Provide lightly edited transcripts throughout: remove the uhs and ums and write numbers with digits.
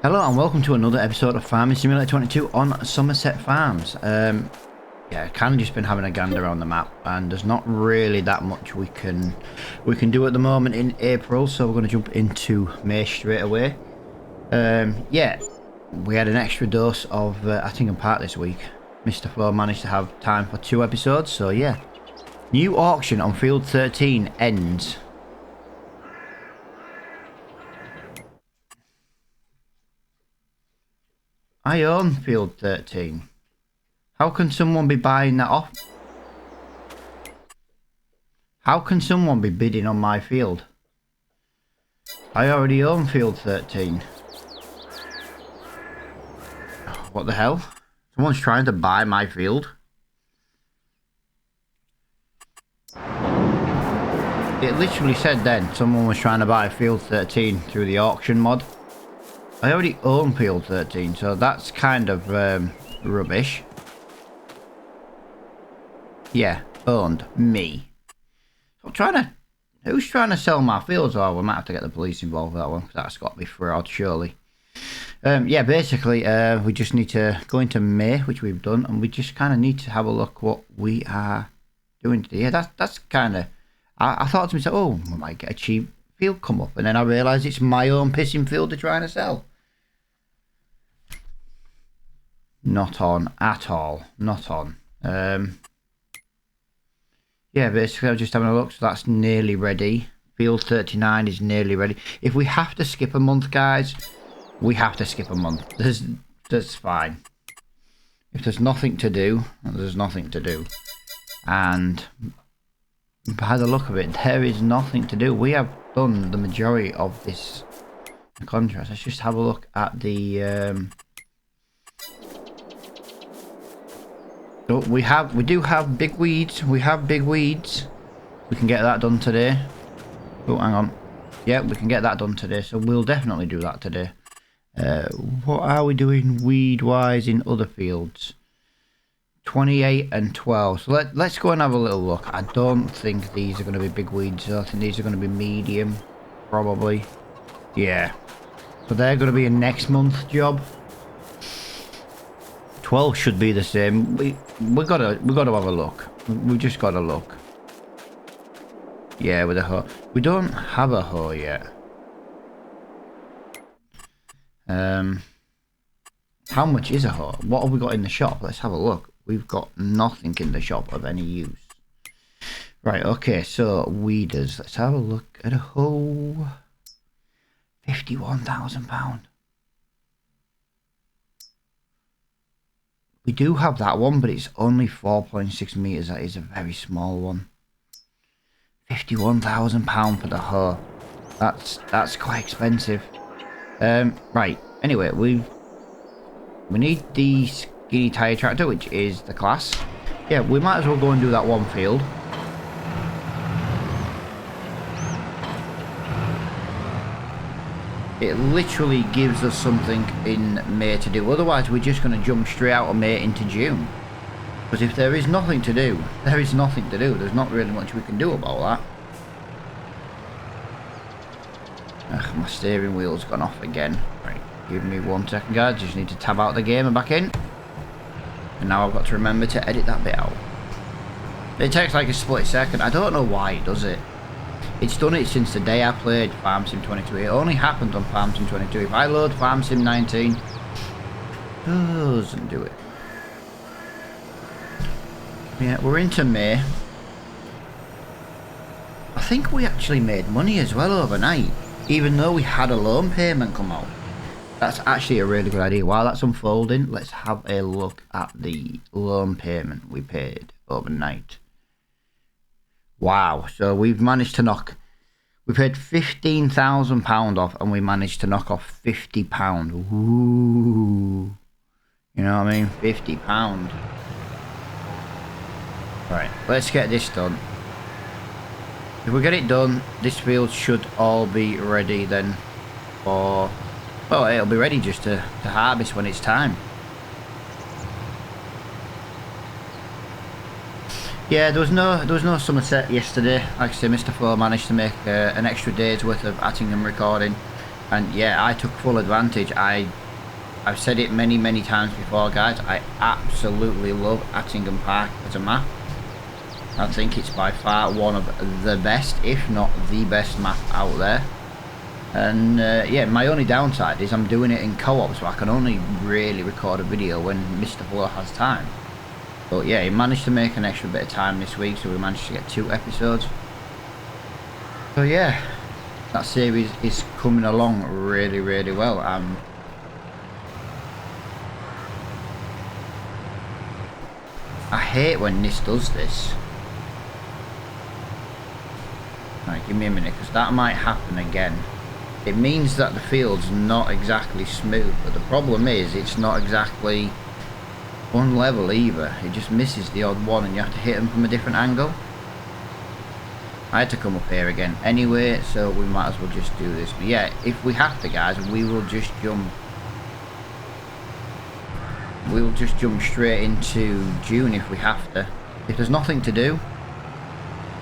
Hello and welcome to another episode of Farming Simulator 22 on Somerset Farms. Yeah, kind of just been having a gander around the map, and there's not really that much we can do at the moment in April, so we're going to jump into May straight away. Yeah, we had an extra dose of Attingham Park this week. Mr. Flo managed to have time for 2 episodes, so yeah. New auction on Field 13 ends. I own Field 13. How can someone be buying that off? How can someone be bidding on my field? I already own Field 13. What the hell? Someone's trying to buy my field? It literally said then someone was trying to buy Field 13 through the auction mod. I already own Field 13, so that's kind of rubbish. Yeah, owned. Me. So who's trying to sell my fields? Oh, we might have to get the police involved with that one, because that's got to be fraud, surely. Yeah, basically, we just need to go into May, which we've done, and we just kind of need to have a look what we are doing today. Yeah, that's kind of... I thought to myself, oh, we might get a cheap field come up, and then I realised it's my own pissing field they're trying to sell. Not on at all. Not on. Yeah, basically I'm just having a look, so that's nearly ready. Field 39 is nearly ready. If we have to skip a month, guys, we have to skip a month. That's fine. If there's nothing to do, there's nothing to do. And by the look of it, there is nothing to do. We have done the majority of this contract. Let's just have a look at the so we do have big weeds. We have big weeds. We can get that done today. Oh, hang on. Yeah, we can get that done today, so we'll definitely do that today. What are we doing weed wise in other fields? 28 and 12. So let's go and have a little look. I don't think these are going to be big weeds. I think these are going to be medium, probably. Yeah. So they're going to be a next month job. 12 should be the same. We gotta have a look. We've just got to look. Yeah, with a hoe. We don't have a hoe yet. How much is a hoe? What have we got in the shop? Let's have a look. We've got nothing in the shop of any use. Right, okay, so weeders. Let's have a look at a hoe. £51,000. We do have that one, but it's only 4.6 meters. That is a very small one. £51,000 for the hoe. That's quite expensive. Right. Anyway, we need the skinny tire tractor, which is the class. Yeah, we might as well go and do that one field. It literally gives us something in May to do. Otherwise, we're just going to jump straight out of May into June. Because if there is nothing to do, there is nothing to do. There's not really much we can do about that. Ugh, my steering wheel's gone off again. Right, give me 1 second, guys. Just need to tab out the game and back in. And now I've got to remember to edit that bit out. It takes like a split second. I don't know why it does it. It's done it since the day I played Farm Sim 22. It only happened on Farm Sim 22. If I load Farm Sim 19, it doesn't do it. Yeah, we're into May. I think we actually made money as well overnight, even though we had a loan payment come out. That's actually a really good idea. While that's unfolding, let's have a look at the loan payment we paid overnight. Wow, so we've managed to we paid £15,000 off, and we managed to knock off £50. Ooh. You know what I mean? £50. Right, let's get this done. If we get it done, this field should all be ready then for... Well, it'll be ready just to harvest when it's time. Yeah, there was no Somerset yesterday. Like I say, Mr. Flo managed to make an extra day's worth of Attingham recording. And yeah, I took full advantage. I've said it many times before, guys. I absolutely love Attingham Park as a map. I think it's by far one of the best, if not the best map out there. And yeah, my only downside is I'm doing it in co-op, so I can only really record a video when Mr. Fuller has time. But yeah, he managed to make an extra bit of time this week, so we managed to get 2 episodes. So yeah, that series is coming along really well. I hate when this does this. Right, give me a minute, because that might happen again. It means that the field's not exactly smooth, but the problem is it's not exactly one level either. It just misses the odd one and you have to hit them from a different angle. I had to come up here again anyway, so we might as well just do this. But yeah, if we have to, guys, we will just jump. We'll just jump straight into June if we have to. If there's nothing to do,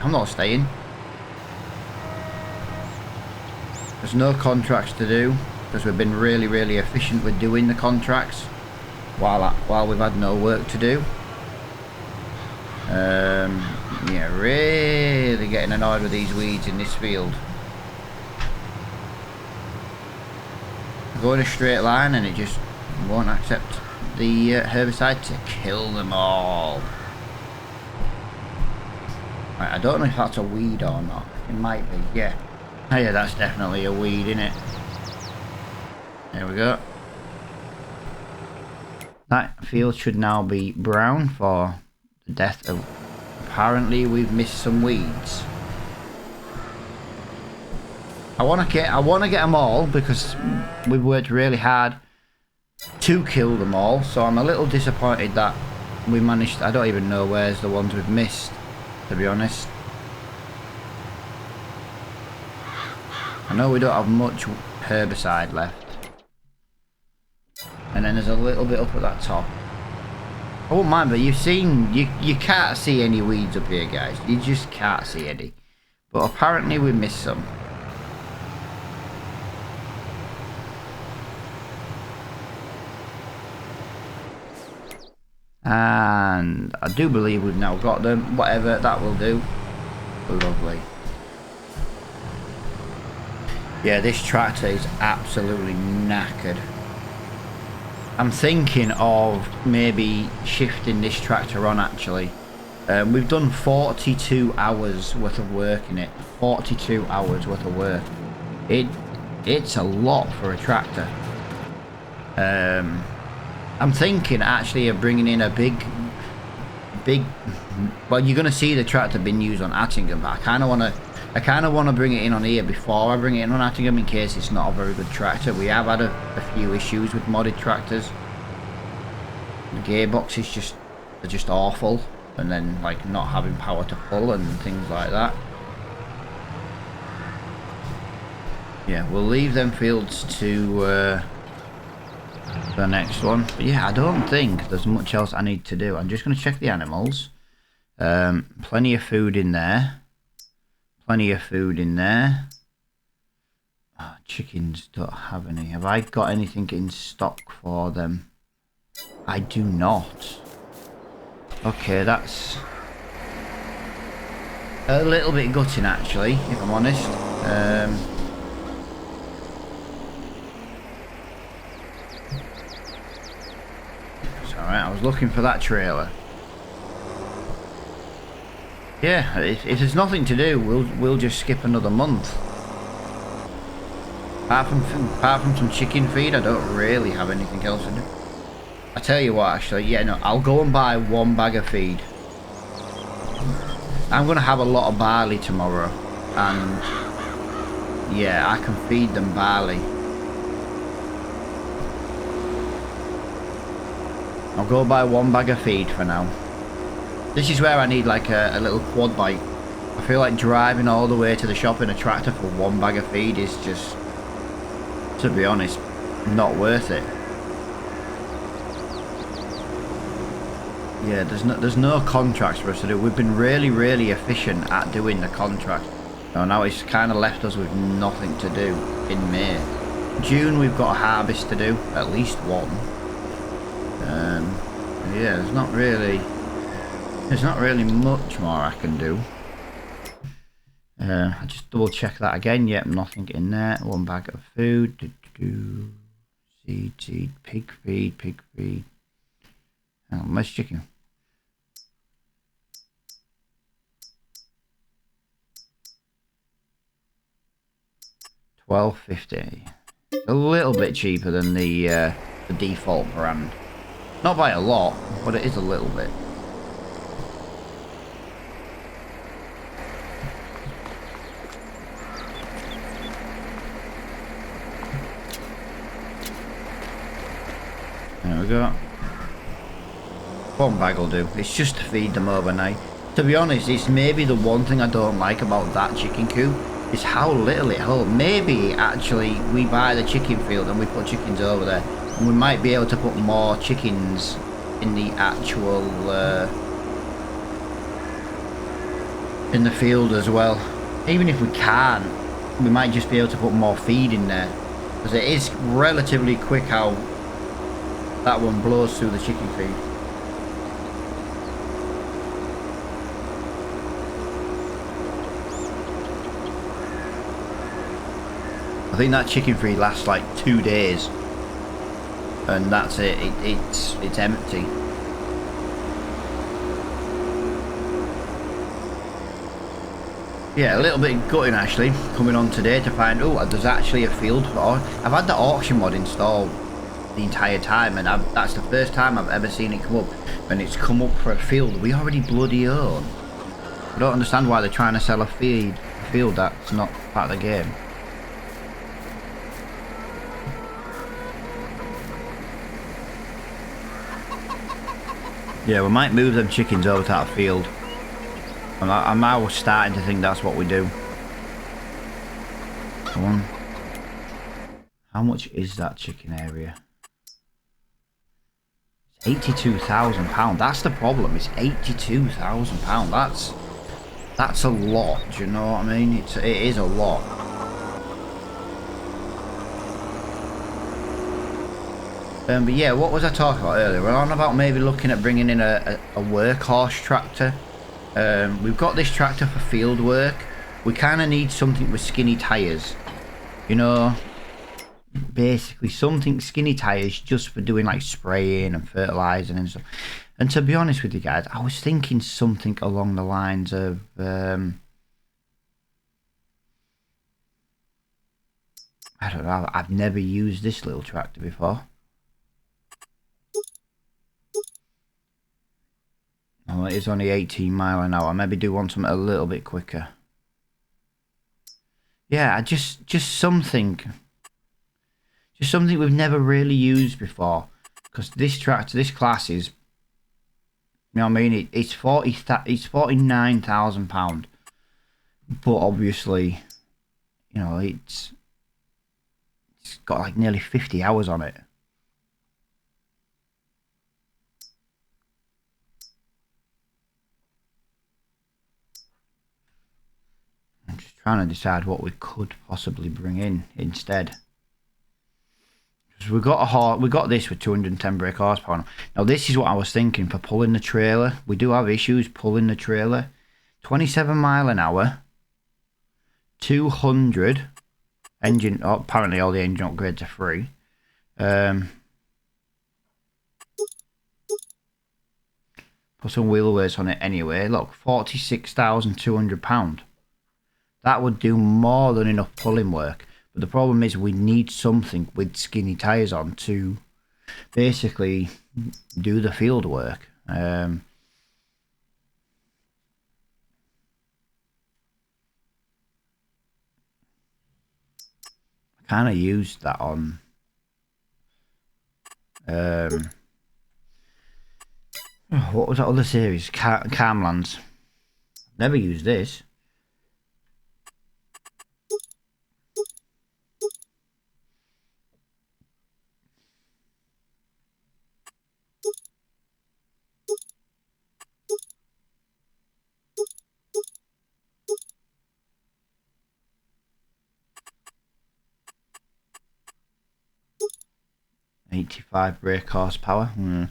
I'm not staying. There's no contracts to do because we've been really efficient with doing the contracts while we've had no work to do. Yeah, really getting annoyed with these weeds in this field. Go in a straight line and it just won't accept the herbicide to kill them all. Right, I don't know if that's a weed or not. It might be, yeah. Oh yeah, that's definitely a weed, isn't it? There we go. That field should now be brown for the death of... Apparently we've missed some weeds. I want to get them all because we've worked really hard to kill them all. So I'm a little disappointed that we managed... I don't even know where's the ones we've missed, to be honest. I know we don't have much herbicide left. And then there's a little bit up at that top. I won't mind, but you've seen... You can't see any weeds up here, guys. You just can't see any. But apparently we missed some. And I do believe we've now got them. Whatever, that will do. Lovely. Yeah, this tractor is absolutely knackered. I'm thinking of maybe shifting this tractor on actually. We've done 42 hours worth of work in it. 42 hours worth of work. It's a lot for a tractor. I'm thinking actually of bringing in a big... Well, you're going to see the tractor being used on Attingham, but I kind of want to bring it in on here before I bring it in on Attingham in case it's not a very good tractor. We have had a few issues with modded tractors. The gearboxes are just awful, and then like not having power to pull and things like that. Yeah, we'll leave them fields to the next one. But yeah, I don't think there's much else I need to do. I'm just going to check the animals. Plenty of food in there. Plenty of food in there. Oh, chickens don't have any. Have I got anything in stock for them? I do not. Okay, that's a little bit gutting actually, if I'm honest. It's alright, I was looking for that trailer. Yeah, if there's nothing to do, we'll just skip another month. Apart from some chicken feed, I don't really have anything else to do. I tell you what, actually, yeah, no, I'll go and buy 1 bag of feed. I'm gonna have a lot of barley tomorrow, and yeah, I can feed them barley. I'll go buy 1 bag of feed for now. This is where I need like a little quad bike. I feel like driving all the way to the shop in a tractor for 1 bag of feed is just, to be honest, not worth it. Yeah, there's no contracts for us to do. We've been really efficient at doing the contract. Now it's kind of left us with nothing to do in May. June we've got a harvest to do, at least one. Yeah, there's not really much more I can do. I just double check that again. Yep, nothing in there. One bag of food. Seed, pig feed. Oh, where's chicken? $12.50. A little bit cheaper than the default brand. Not by a lot, but it is a little bit. There we go. One bag will do. It's just to feed them overnight. To be honest, it's maybe the one thing I don't like about that chicken coop is how little it holds. Maybe actually we buy the chicken field and we put chickens over there, and we might be able to put more chickens in the actual in the field as well. Even if we can't, we might just be able to put more feed in there, because it is relatively quick how that one blows through the chicken feed. I think that chicken feed lasts like 2 days, and that's it. It's empty. Yeah, a little bit gutting actually coming on today to find there's actually a field for. I've had the auction mod installed the entire time, and that's the first time I've ever seen it come up, and it's come up for a field we already bloody own. I don't understand why they're trying to sell a field that's not part of the game. Yeah, we might move them chickens over to that field. I'm now starting to think that's what we do. Come on. How much is that chicken area? It's £82,000. That's the problem. It's £82,000. That's a lot. Do you know what I mean? It is a lot. But yeah, what was I talking about earlier? We're on about maybe looking at bringing in a workhorse tractor. We've got this tractor for field work. We kind of need something with skinny tyres. You know, basically something skinny tyres just for doing like spraying and fertilising and stuff. And to be honest with you guys, I was thinking something along the lines of... I don't know, I've never used this little tractor before. Oh, it is only 18 mile an hour. Maybe do want something a little bit quicker. Yeah, just something. Just something we've never really used before. Because this tractor, this class is, you know what I mean? It's £49,000. But obviously, you know, it's got like nearly 50 hours on it. I'm just trying to decide what we could possibly bring in instead. Because we got this with 210 brake horsepower. Now this is what I was thinking for pulling the trailer. We do have issues pulling the trailer. 27 mile an hour. 200 engine. Oh, apparently all the engine upgrades are free. Put some wheelbase on it anyway. Look, £46,200. That would do more than enough pulling work. But the problem is we need something with skinny tyres on to basically do the field work. I kind of used that on what was that other series? Camlands. Never used this. 85 brake horsepower. A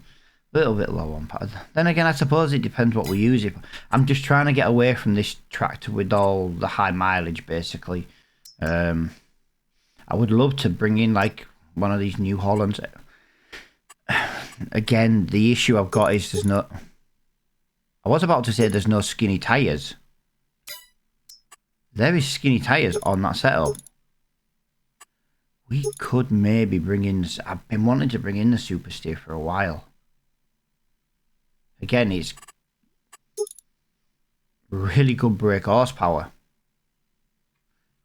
little bit low on power. Then again, I suppose it depends what we use it. I'm just trying to get away from this tractor with all the high mileage, basically. I would love to bring in like one of these New Hollands. Again, the issue I've got is there's no... I was about to say there's no skinny tyres. There is skinny tyres on that setup. We could maybe bring in... I've been wanting to bring in the Super Steer for a while. Again, it's really good brake horsepower.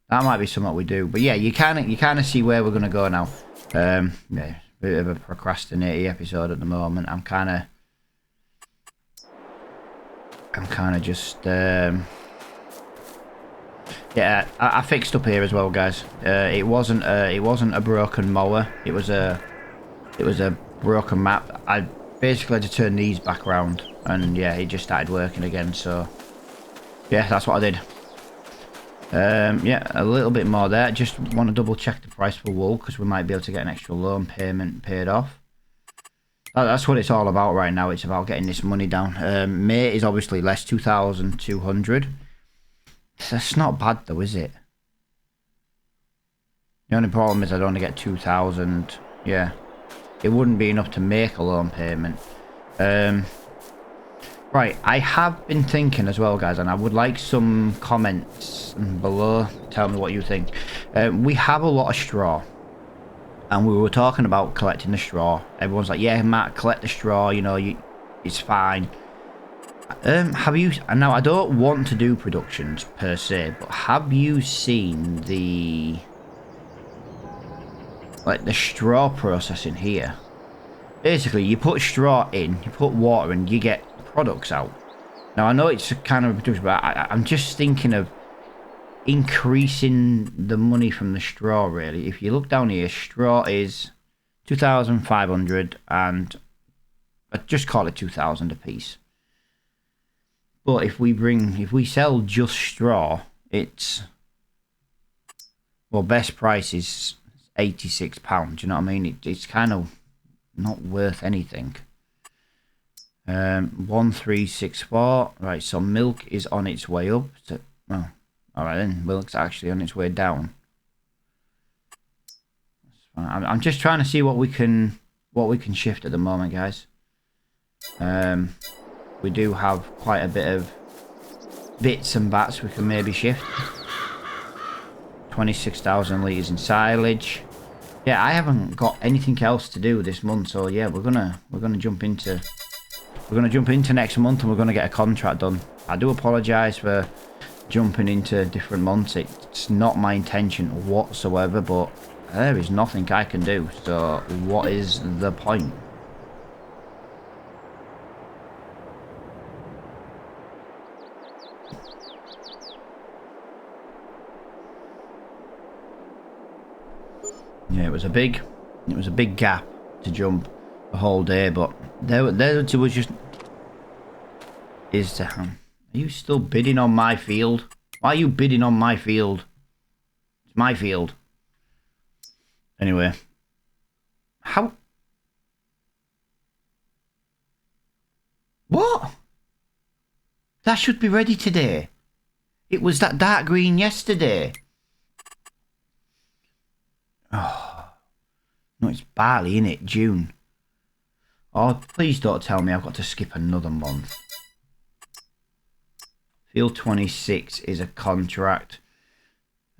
That might be something we do. But yeah, you kind of see where we're going to go now. Yeah, bit of a procrastinating episode at the moment. I'm kind of just... yeah, I fixed up here as well, guys. It wasn't a broken mower. It was a broken map. I basically had to turn these back around, and yeah, it just started working again. So yeah, that's what I did. Yeah, a little bit more there. Just want to double check the price for wool because we might be able to get an extra loan payment paid off. That's what it's all about right now. It's about getting this money down. Mate is obviously less, 2,200. That's not bad though, is it? The only problem is I'd only get 2,000. Yeah, it wouldn't be enough to make a loan payment. Right, I have been thinking as well, guys, and I would like some comments below. Tell me what you think. We have a lot of straw, and we were talking about collecting the straw. Everyone's like, yeah, Matt, collect the straw, you know, it's fine. Have you... Now, I don't want to do productions per se, but have you seen the... like, the straw processing here? Basically, you put straw in, you put water in, you get products out. Now, I know it's kind of reduced, but I'm just thinking of increasing the money from the straw, really. If you look down here, straw is 2,500, and I just call it 2,000 a piece. But if we sell just straw, it's... well, best price is £86. You know what I mean? It's kind of not worth anything. 1364. Right, so milk is on its way up. So, well, all right then. Milk's actually on its way down. I'm just trying to see what we can shift at the moment, guys. We do have quite a bit of bits and bats we can maybe shift. 26,000 litres in silage. Yeah, I haven't got anything else to do this month, so yeah, we're gonna jump into next month, and we're gonna get a contract done. I do apologise for jumping into different months. It's not my intention whatsoever, but there is nothing I can do. So what is the point? Yeah, it was a big gap to jump the whole day, but there was just... are you still bidding on my field? Why are you bidding on my field? It's my field. Anyway, how... what? That should be ready today. It was that dark green yesterday. Oh, no, it's barley, innit? June. Oh, please don't tell me I've got to skip another month. Field 26 is a contract.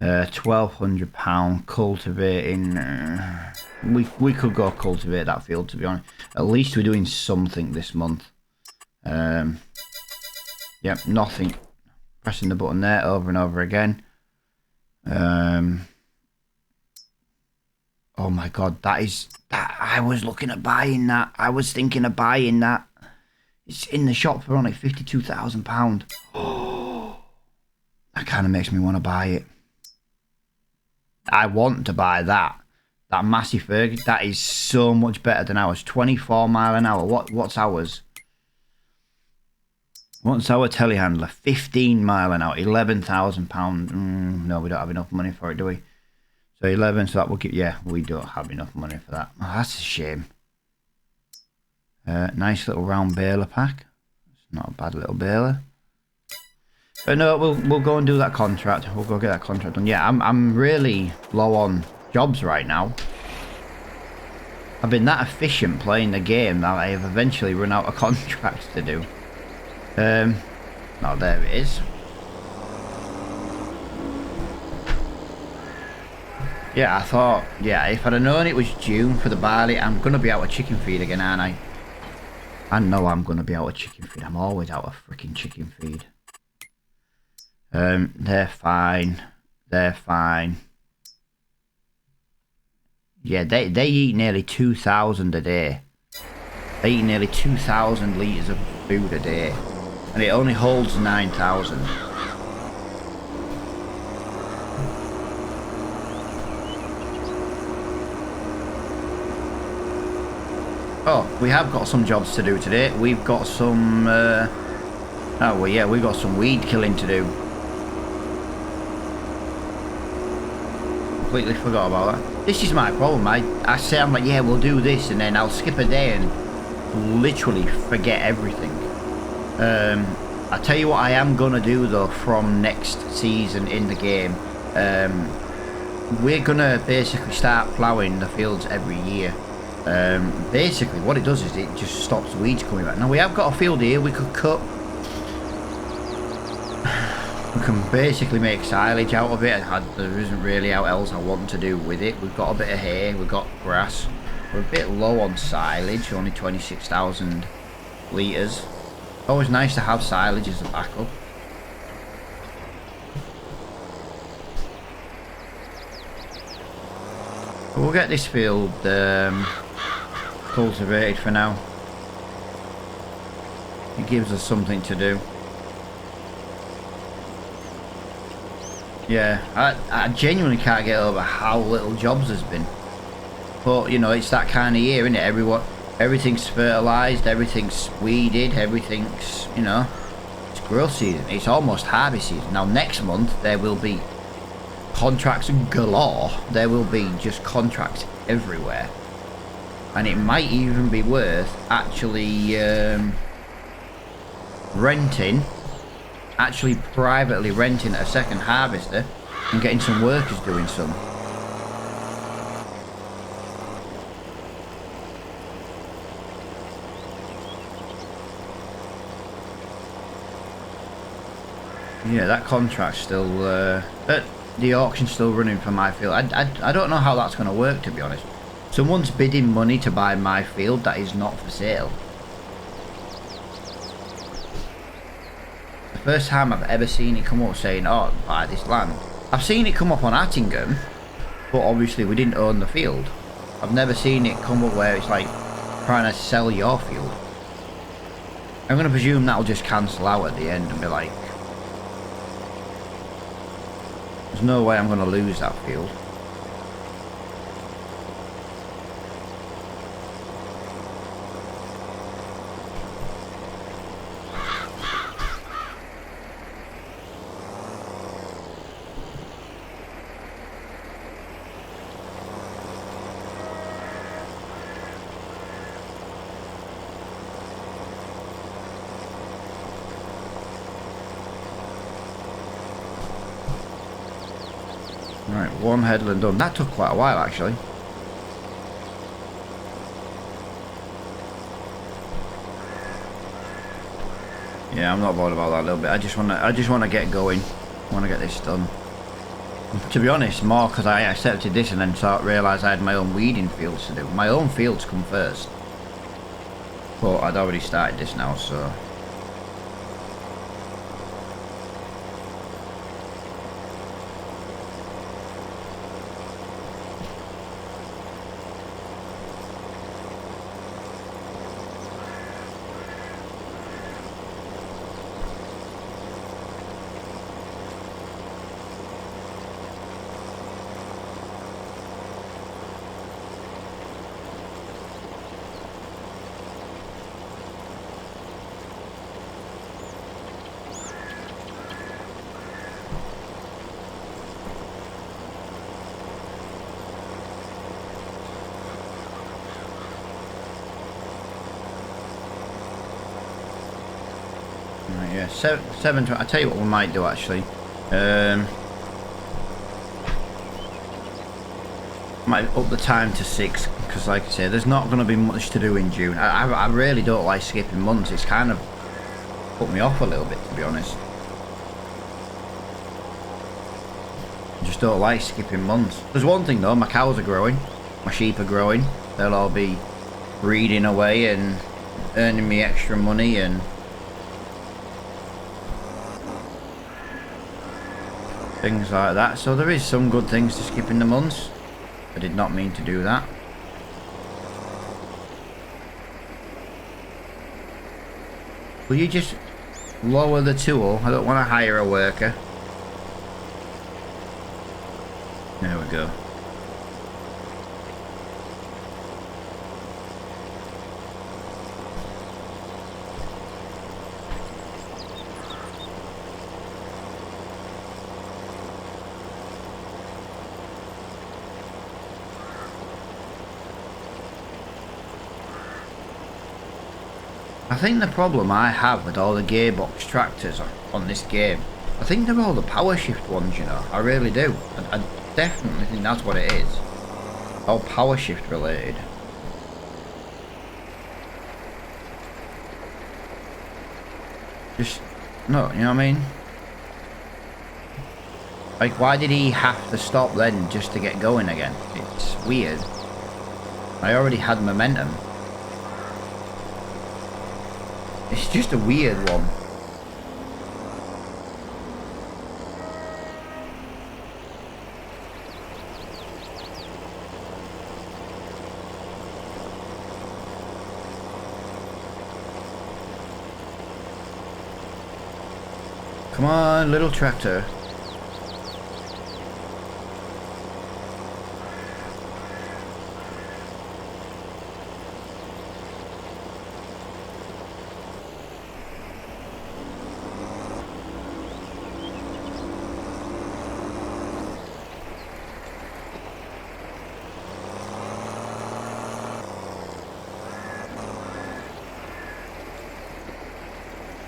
£1,200 cultivating. We could go cultivate that field, to be honest. At least we're doing something this month. Yep, nothing. Pressing the button there over and over again. Oh my god, that I was looking at buying that. I was thinking of buying that. It's in the shop for only £52,000. Oh, that kind of makes me want to buy it. I want to buy that. That Massey Ferg, that is so much better than ours. 24 mile an hour. What's ours? What's our telehandler? 15 mile an hour. £11,000. No, we don't have enough money for it, do we? So 11, so that will give, yeah, we don't have enough money for that. Oh, that's a shame. Nice little round baler pack. It's not a bad little baler. But no, we'll go and do that contract. We'll go get that contract done. Yeah, I'm really low on jobs right now. I've been that efficient playing the game that I have eventually run out of contracts to do. Oh, there it is. Yeah, I thought, yeah, if I'd have known it was June for the barley, I'm going to be out of chicken feed again, aren't I? I know I'm going to be out of chicken feed. I'm always out of freaking chicken feed. They're fine. They're fine. Yeah, they eat nearly 2,000 a day. They eat nearly 2,000 litres of food a day. And it only holds 9,000. Oh, we have got some jobs to do today. We've got some... oh, well, yeah, we've got some weed killing to do. Completely forgot about that. This is my problem. I say, I'm like, yeah, we'll do this, and then I'll skip a day and literally forget everything. I tell you what I am going to do, though, from next season in the game. We're going to basically start ploughing the fields every year. Basically what it does is it just stops weeds coming back. Now we have got a field here we could cut. We can basically make silage out of it. There isn't really how else I want to do with it. We've got a bit of hay, we've got grass. We're a bit low on silage, only 26,000 litres. Always nice to have silage as a backup. But we'll get this field cultivated for now. It gives us something to do. Yeah, I genuinely can't get over how little jobs there's been. But you know, it's that kind of year, isn't it? Everything's fertilised, everything's weeded, everything's, you know, it's growth season. It's almost harvest season. Now next month there will be contracts galore. There will be just contracts everywhere. And it might even be worth actually privately renting a second harvester and getting some workers doing some. Yeah, that contract's still, the auction's still running for my field. I don't know how that's going to work, to be honest. Someone's bidding money to buy my field that is not for sale. The first time I've ever seen it come up saying, oh, buy this land. I've seen it come up on Attingham, but obviously we didn't own the field. I've never seen it come up where it's like trying to sell your field. I'm going to presume that'll just cancel out at the end and be like, there's no way I'm going to lose that field. Right, one headland done. That took quite a while, actually. Yeah, I'm not bothered about that a little bit. I just want to get going. I want to get this done. To be honest, more because I accepted this and then realised I had my own weeding fields to do. My own fields come first. But I'd already started this now, so... Yeah, 7. I tell you what we might do actually. Might up the time to 6 because, like I say, there's not going to be much to do in June. I really don't like skipping months. It's kind of put me off a little bit, to be honest. I just don't like skipping months. There's one thing though, my cows are growing, my sheep are growing. They'll all be breeding away and earning me extra money and things like that. So there is some good things to skipping the months. I did not mean to do that. Will you just lower the tool? I don't want to hire a worker. There we go. I think the problem I have with all the gearbox tractors on this game, I think they're all the power shift ones, you know. I really do. I definitely think that's what it is. All power shift related. Just, no, you know what I mean? Like, why did he have to stop then just to get going again? It's weird. I already had momentum. It's just a weird one. Come on, little tractor.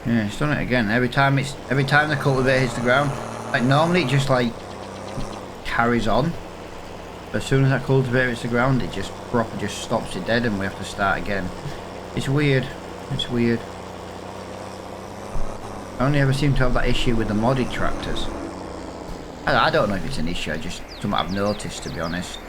Yeah, it's done it again. Every time the cultivator hits the ground, like normally it just like carries on. As soon as that cultivator hits the ground, it just stops it dead, and we have to start again. It's weird. It's weird. I only ever seem to have that issue with the modded tractors. I don't know if it's an issue. Just something I've noticed, to be honest.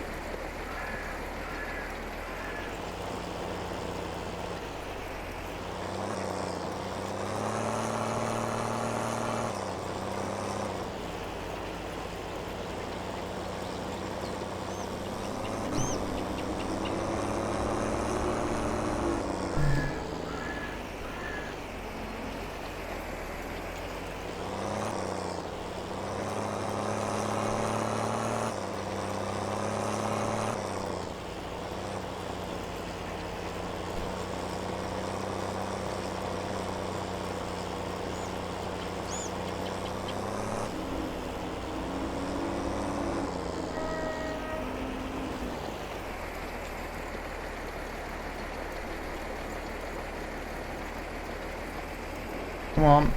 Come on,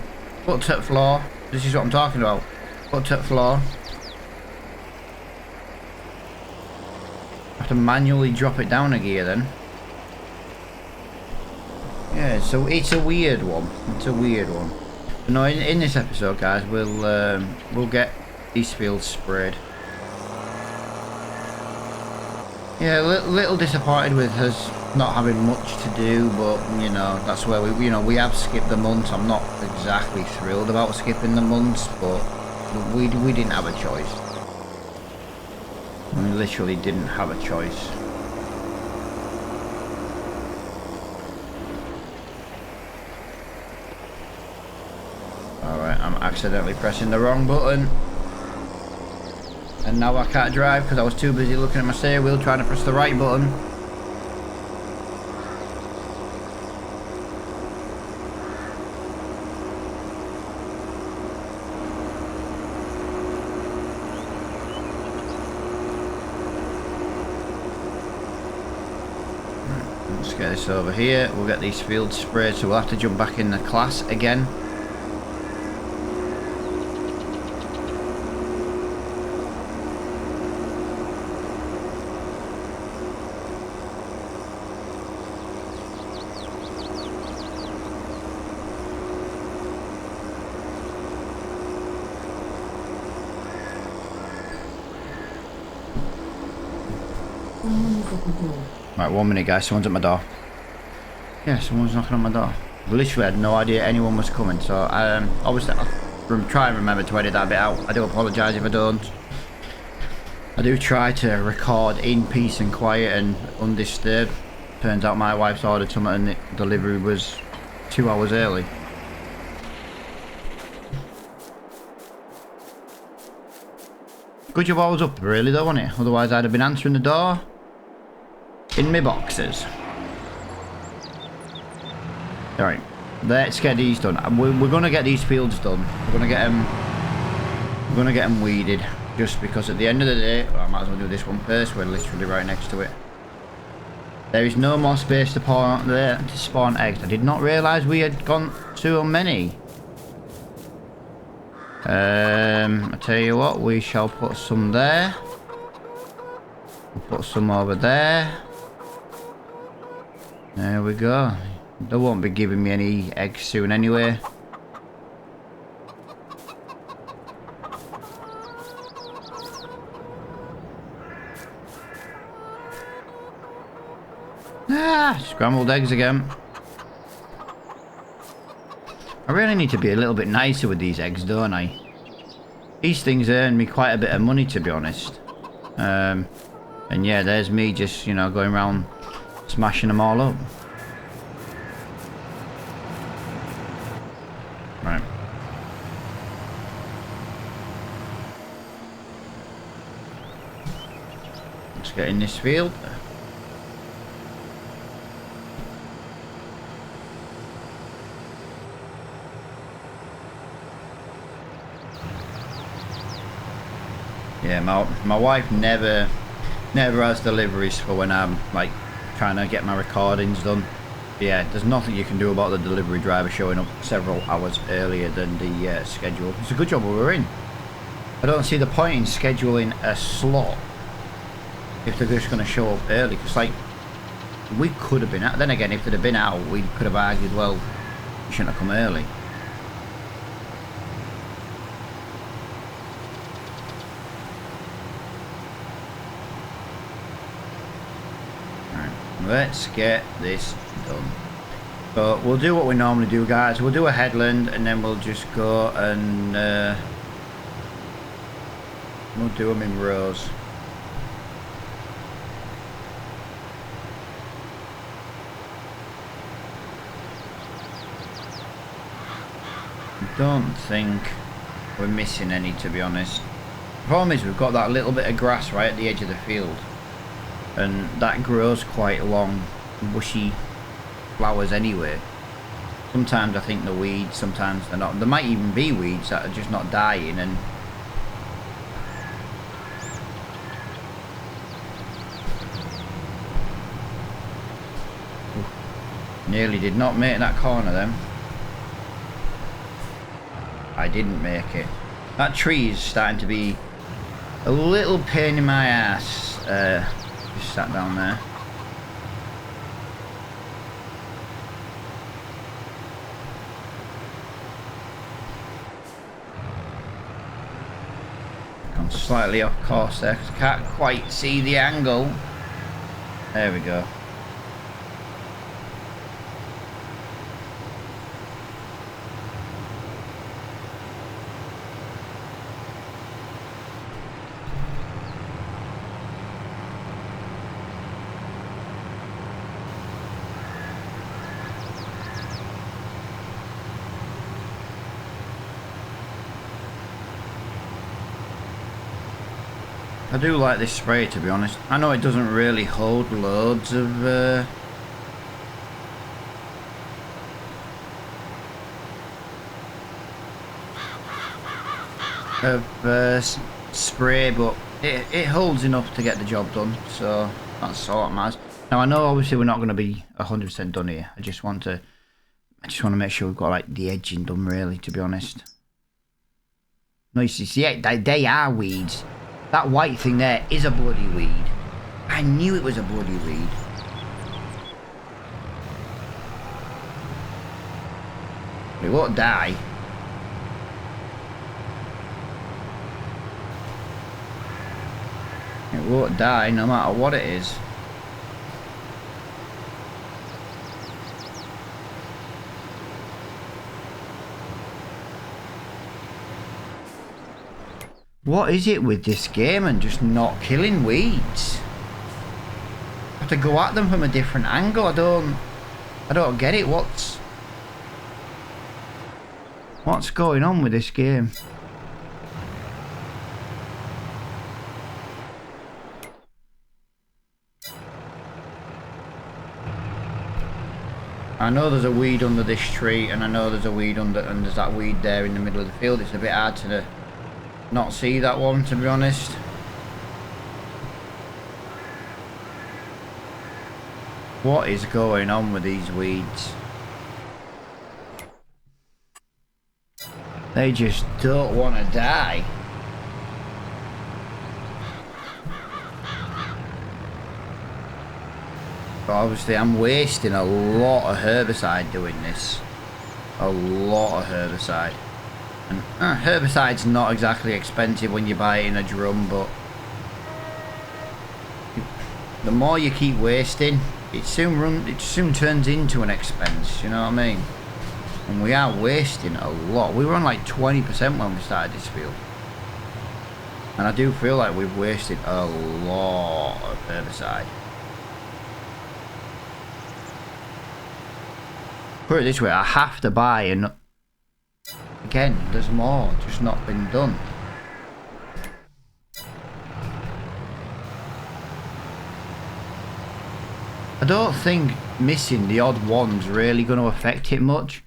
foot to the floor. This is what I'm talking about. Foot to the floor. Have to manually drop it down a gear then. Yeah, so it's a weird one. It's a weird one. But no, in this episode, guys, we'll get these fields sprayed. Yeah, a little disappointed with us not having much to do, but you know, that's where we have skipped the months. I'm not exactly thrilled about skipping the months, but we didn't have a choice. We literally didn't have a choice. Alright, I'm accidentally pressing the wrong button. And now I can't drive because I was too busy looking at my steering wheel trying to press the right button. Let's get this over here. We'll get these fields sprayed, so we'll have to jump back in the class again. Right, 1 minute guys, someone's at my door. Yeah, someone's knocking on my door. Literally had no idea anyone was coming, so obviously I'll try and remember to edit that bit out. I do apologise if I don't. I do try to record in peace and quiet and undisturbed. Turns out my wife's ordered something and the delivery was 2 hours early. Good job I was up really though, wasn't it? Otherwise I'd have been answering the door in my boxes. Alright, let's get these done. We're gonna get these fields done. We're gonna get them weeded. Just because at the end of the day, well, I might as well do this one first. We're literally right next to it. There is no more space to spawn eggs. I did not realise we had gone so many. I tell you what, we shall put some there. We'll put some over there. There we go. They won't be giving me any eggs soon anyway. Scrambled eggs again. I really need to be a little bit nicer with these eggs, don't I? These things earn me quite a bit of money, to be honest. And yeah, there's me just, you know, going around smashing them all up. Right. Let's get in this field. Yeah, my wife never has deliveries for when I'm like trying to get my recordings done. Yeah, there's nothing you can do about the delivery driver showing up several hours earlier than the schedule. It's a good job we were in. I don't see the point in scheduling a slot if they're just going to show up early. Because like we could have been out. Then again, if they'd have been out, we could have argued, well, you shouldn't have come early. Let's get this done. So we'll do what we normally do, guys. We'll do a headland and then we'll just go and we'll do them in rows. I don't think we're missing any, to be honest. The problem is we've got that little bit of grass right at the edge of the field. And that grows quite long, bushy flowers anyway. Sometimes I think they're weeds, sometimes they're not. There might even be weeds that are just not dying and... Nearly did not make that corner then. I didn't make it. That tree is starting to be a little pain in my ass. Just sat down there. I'm slightly off course there because I can't quite see the angle. There we go. I do like this spray, to be honest. I know it doesn't really hold loads of spray, but it holds enough to get the job done, so that's all that matters. Now I know obviously we're not going to be 100% done here. I just want to make sure we've got like the edging done, really, to be honest. No, you see, they are weeds. That white thing there is a bloody weed. I knew it was a bloody weed. It won't die. It won't die no matter what it is. What is it with this game and just not killing weeds? I have to go at them from a different angle. I don't get it. What's going on with this game? I know there's a weed under this tree, and I know there's a weed under, and there's that weed there in the middle of the field. It's a bit hard to not see that one, to be honest. What is going on with these weeds? They just don't want to die. But obviously I'm wasting a lot of herbicide doing this. A lot of herbicide. And herbicide's not exactly expensive when you buy it in a drum, but the more you keep wasting, it soon turns into an expense, you know what I mean? And we are wasting a lot. We were on like 20% when we started this field. And I do feel like we've wasted a lot of herbicide. Put it this way, I have to buy, and again, there's more just not been done. I don't think missing the odd one's really going to affect it much,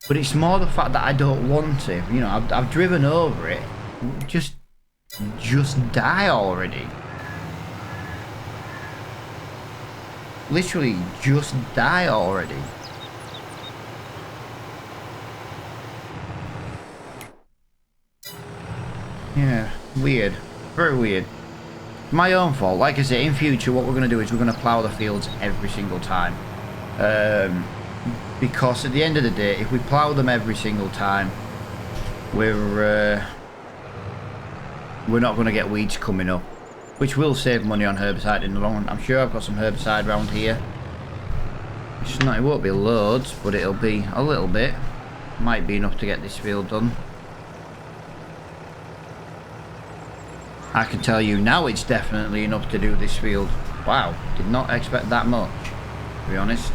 but it's more the fact that I don't want to. You know, I've driven over it. Just die already. Literally, just die already. Yeah, weird. Very weird. My own fault. Like I say, in future what we're going to do is we're going to plough the fields every single time. Because at the end of the day, if we plough them every single time, we're not going to get weeds coming up. Which will save money on herbicide in the long run. I'm sure I've got some herbicide around here. It won't be loads, but it'll be a little bit. Might be enough to get this field done. I can tell you now it's definitely enough to do this field. Wow, did not expect that much, to be honest.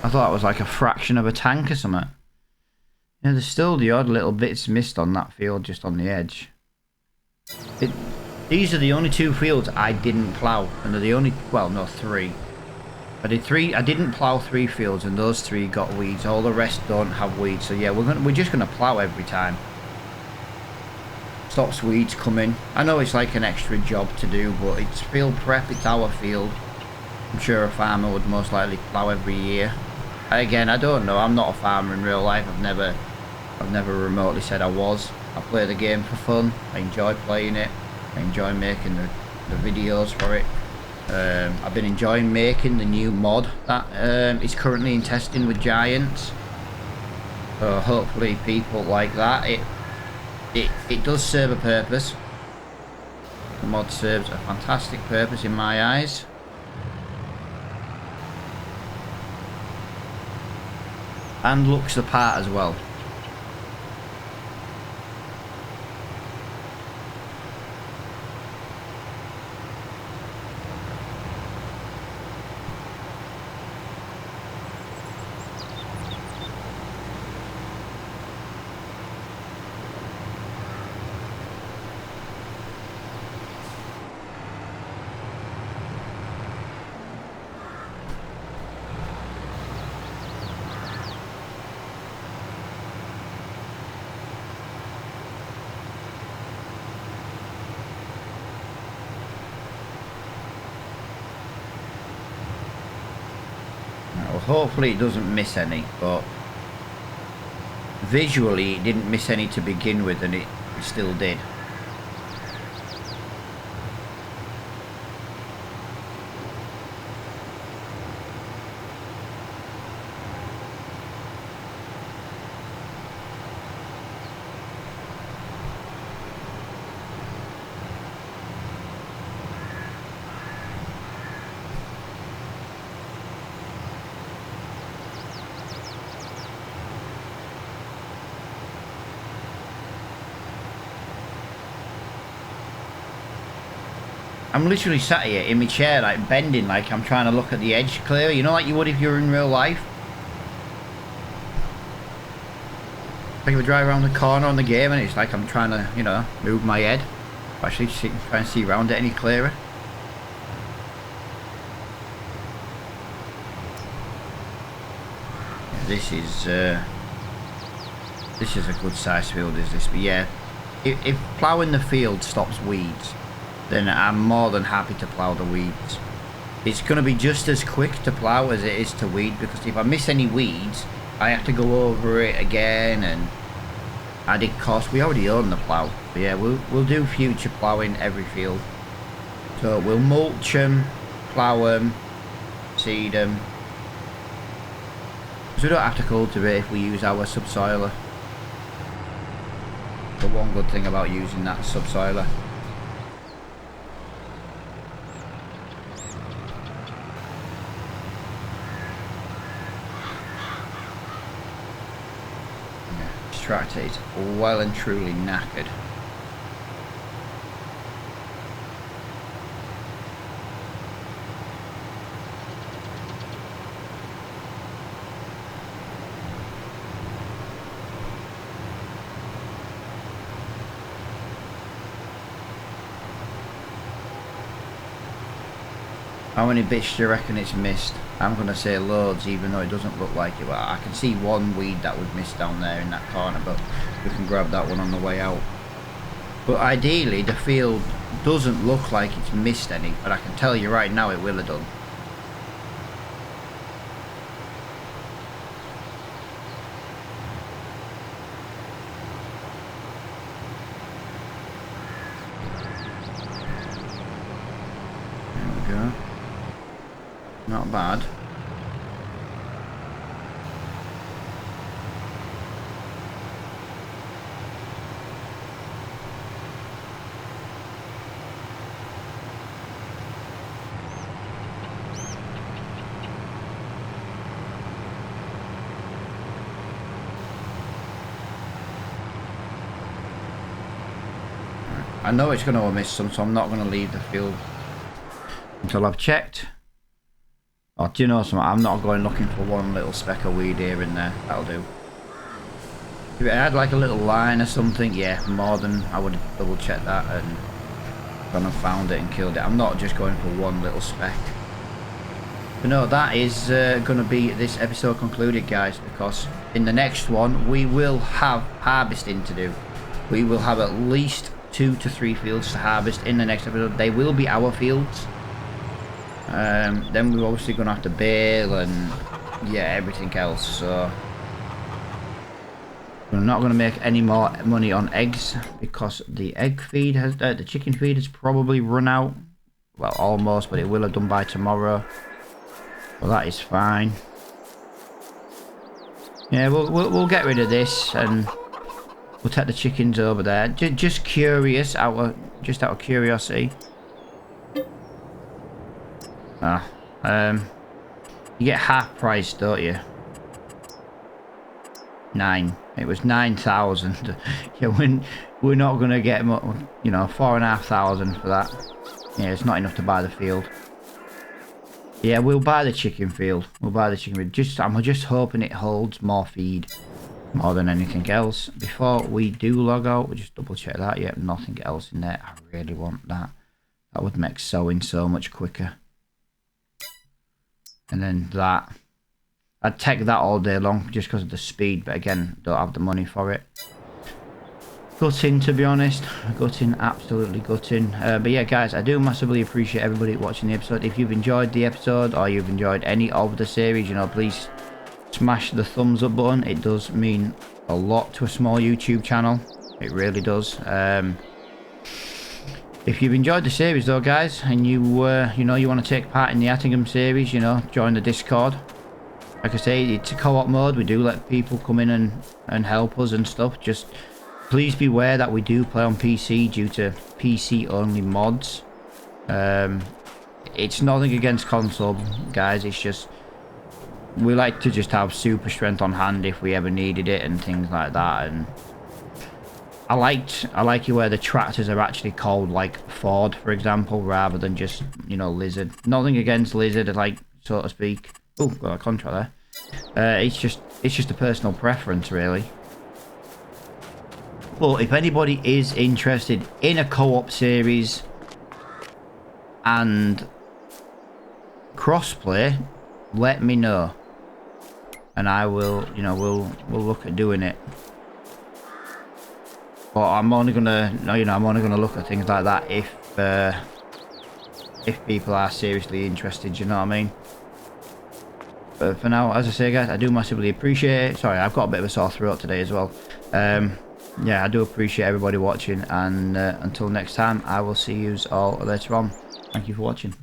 I thought it was like a fraction of a tank or something. Yeah, there's still the odd little bits missed on that field just on the edge. These are the only two fields I didn't plough, and they're the only, well, no, three. I didn't plough 3 fields, and those 3 got weeds. All the rest don't have weeds, so yeah, we're just gonna plough every time. Stops weeds coming. I know it's like an extra job to do, but it's field prep, it's our field. I'm sure a farmer would most likely plough every year. Again, I don't know, I'm not a farmer in real life. I've never remotely said I was. I play the game for fun, I enjoy playing it. I enjoy making the videos for it. I've been enjoying making the new mod that is currently in testing with Giants. So hopefully people like that. It does serve a purpose. The mod serves a fantastic purpose in my eyes. And looks the part as well. Hopefully it doesn't miss any, but visually it didn't miss any to begin with, and it still did. I'm literally sat here in my chair, like bending, like I'm trying to look at the edge clear. You know, like you would if you were in real life. Like if I drive around the corner on the game and it's like I'm trying to, you know, move my head. Actually try and see around it any clearer. Yeah, this is a good size field, is this? But yeah, if ploughing the field stops weeds, then I'm more than happy to plough the weeds. It's going to be just as quick to plough as it is to weed, because if I miss any weeds, I have to go over it again and added cost. We already own the plough, but yeah, we'll do future ploughing every field. So we'll mulch them, plough them, seed them. Because we don't have to cultivate if we use our subsoiler. The one good thing about using that subsoiler. Tractor is well and truly knackered. How many bits do you reckon it's missed? I'm going to say loads, even though it doesn't look like it. But I can see one weed that was missed down there in that corner, but we can grab that one on the way out. But ideally, the field doesn't look like it's missed any, but I can tell you right now it will have done. There we go. Not bad. I know it's going to miss some, so I'm not going to leave the field until I've checked. Oh, do you know something? I'm not going looking for one little speck of weed here and there. That'll do. If it had like a little line or something, yeah, more than I would have double checked that and gone and found it and killed it. I'm not just going for one little speck. But no, that is going to be this episode concluded, guys, because in the next one we will have harvesting to do. We will have at least 2 to 3 fields to harvest in the next episode. They will be our fields. Then we're obviously going to have to bale and yeah, everything else. So we're not going to make any more money on eggs because the egg feed has the chicken feed has probably run out. Well, almost, but it will have done by tomorrow. Well, that is fine. Yeah, we'll get rid of this and we'll take the chickens over there. Just curious, just out of curiosity. You get half price, don't you? 9. It was 9,000. Yeah, we're not gonna get much, you know, 4,500 for that. Yeah, it's not enough to buy the field. Yeah, we'll buy the chicken field. We'll buy the chicken field. I'm just hoping it holds more feed, more than anything else. Before we do log out, we'll just double check that. Yep, nothing else in there. I really want that. That would make sowing so much quicker. And then that. I'd take that all day long just because of the speed, but again, don't have the money for it. Gutting, to be honest. Gutting, absolutely gutting. But yeah, guys, I do massively appreciate everybody watching the episode. If you've enjoyed the episode or you've enjoyed any of the series, you know, please smash the thumbs up button. It does mean a lot to a small YouTube channel. It really does. If you've enjoyed the series though, guys, and you know, you want to take part in the Attingham series, you know, join the Discord. Like I say, it's a co-op mode. We do let people come in and help us and stuff. Just please be aware that we do play on PC due to PC only mods. It's nothing against console, guys. It's just we like to just have super strength on hand if we ever needed it and things like that. And I like it where the tractors are actually called like Ford, for example, rather than just, you know, Lizard. Nothing against Lizard, like, so to speak. Oh, got a contract there. It's just a personal preference, really. But if anybody is interested in a co-op series and crossplay, let me know, and I will, you know, we'll look at doing it. But I'm only gonna, you know, I'm only gonna look at things like that if people are seriously interested. You know what I mean? But for now, as I say, guys, I do massively appreciate it. Sorry, I've got a bit of a sore throat today as well. Yeah, I do appreciate everybody watching, and until next time, I will see you all later on. Thank you for watching.